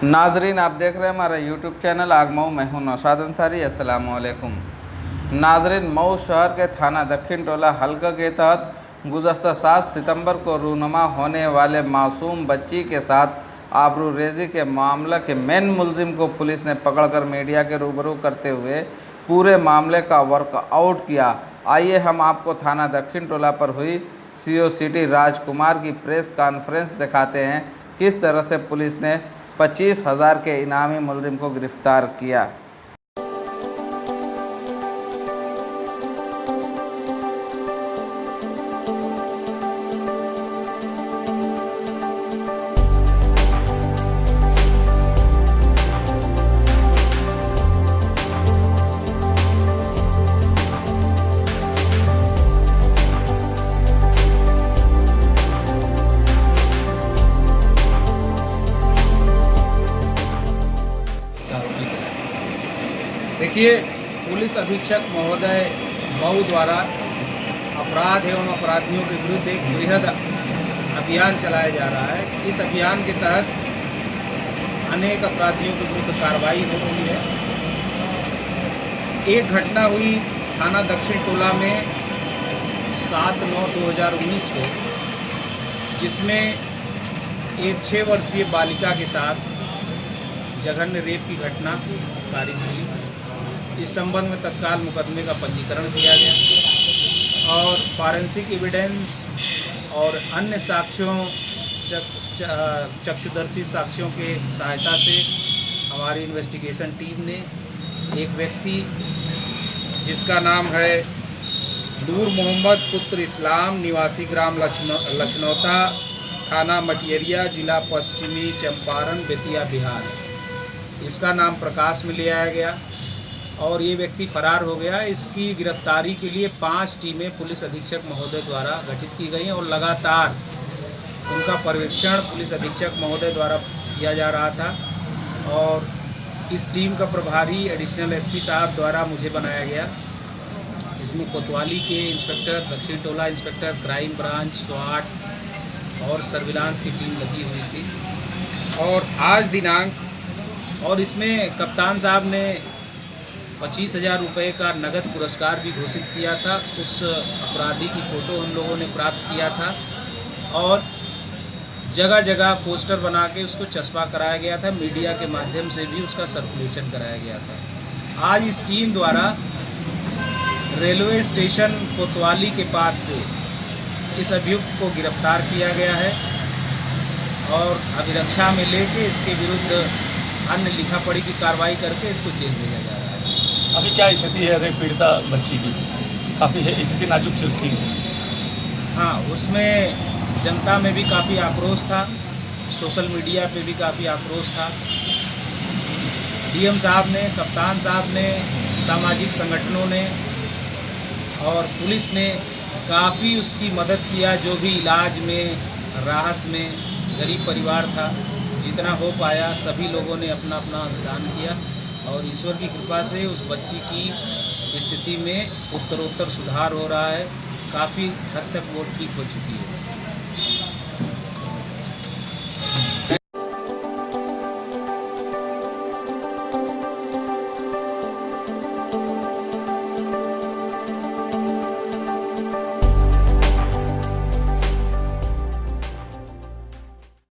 नाजरीन, आप देख रहे हैं हमारा यूट्यूब चैनल आगमऊ। मैं हूं नौशाद अंसारी। अस्सलाम वालेकुम नाजरीन, मऊ शहर के थाना दक्षिण टोला हल्का के तहत गुज़श्ता 7 सितंबर को रूनुमा होने वाले मासूम बच्ची के साथ आबरूरेज़ी के मामले के मेन मुलजिम को पुलिस ने पकड़कर मीडिया के रूबरू करते हुए पूरे मामले का वर्कआउट किया। आइए हम आपको थाना दक्षिण टोला पर हुई CO सिटी राजकुमार की प्रेस कॉन्फ्रेंस दिखाते हैं, किस तरह से पुलिस ने 25,000 के इनामी मुलजिम को गिरफ्तार किया। देखिए, पुलिस अधीक्षक महोदय मऊ द्वारा अपराध एवं अपराधियों के विरुद्ध एक बृहद अभियान चलाया जा रहा है। इस अभियान के तहत अनेक अपराधियों के विरुद्ध कार्रवाई हो रही है। एक घटना हुई थाना दक्षिण टोला में 7/9/2019 को, जिसमें एक 6 वर्षीय बालिका के साथ जघन्य रेप की घटना कारित हुई। इस संबंध में तत्काल मुकदमे का पंजीकरण किया गया और फॉरेंसिक एविडेंस और अन्य साक्ष्यों, चक्षुदर्शी साक्ष्यों के सहायता से हमारी इन्वेस्टिगेशन टीम ने एक व्यक्ति जिसका नाम है नूर मोहम्मद पुत्र इस्लाम, निवासी ग्राम लखनौता, थाना मटियरिया, जिला पश्चिमी चंपारण, बेतिया, बिहार, इसका नाम प्रकाश में ले आया गया और ये व्यक्ति फरार हो गया। इसकी गिरफ्तारी के लिए 5 टीमें पुलिस अधीक्षक महोदय द्वारा गठित की गई हैं और लगातार उनका पर्यवेक्षण पुलिस अधीक्षक महोदय द्वारा किया जा रहा था और इस टीम का प्रभारी एडिशनल SP साहब द्वारा मुझे बनाया गया। इसमें कोतवाली के इंस्पेक्टर, दक्षिण टोला इंस्पेक्टर, क्राइम ब्रांच, SWAT और सर्विलांस की टीम लगी हुई थी और आज दिनांक और इसमें कप्तान साहब ने 25,000 रुपये का नगद पुरस्कार भी घोषित किया था। उस अपराधी की फ़ोटो हम लोगों ने प्राप्त किया था और जगह जगह पोस्टर बना के उसको चस्पा कराया गया था। मीडिया के माध्यम से भी उसका सर्कुलेशन कराया गया था। आज इस टीम द्वारा रेलवे स्टेशन कोतवाली के पास से इस अभियुक्त को गिरफ्तार किया गया है और अभिरक्षा में लेके इसके विरुद्ध अन्य लिखा पढ़ी की कार्रवाई करके इसको जेल भेजा जा रहा है। अभी क्या स्थिति है रेप पीड़िता बच्ची की? काफ़ी है स्थिति नाजुक थी उसकी। हाँ, उसमें जनता में भी काफ़ी आक्रोश था, सोशल मीडिया पे भी काफ़ी आक्रोश था। DM साहब ने, कप्तान साहब ने, सामाजिक संगठनों ने और पुलिस ने काफ़ी उसकी मदद किया। जो भी इलाज में, राहत में गरीब परिवार था, जितना हो पाया सभी लोगों ने अपना अपना अंशदान किया और ईश्वर की कृपा से उस बच्ची की स्थिति में उत्तरोत्तर सुधार हो रहा है। काफ़ी हद तक वो ठीक हो चुकी है।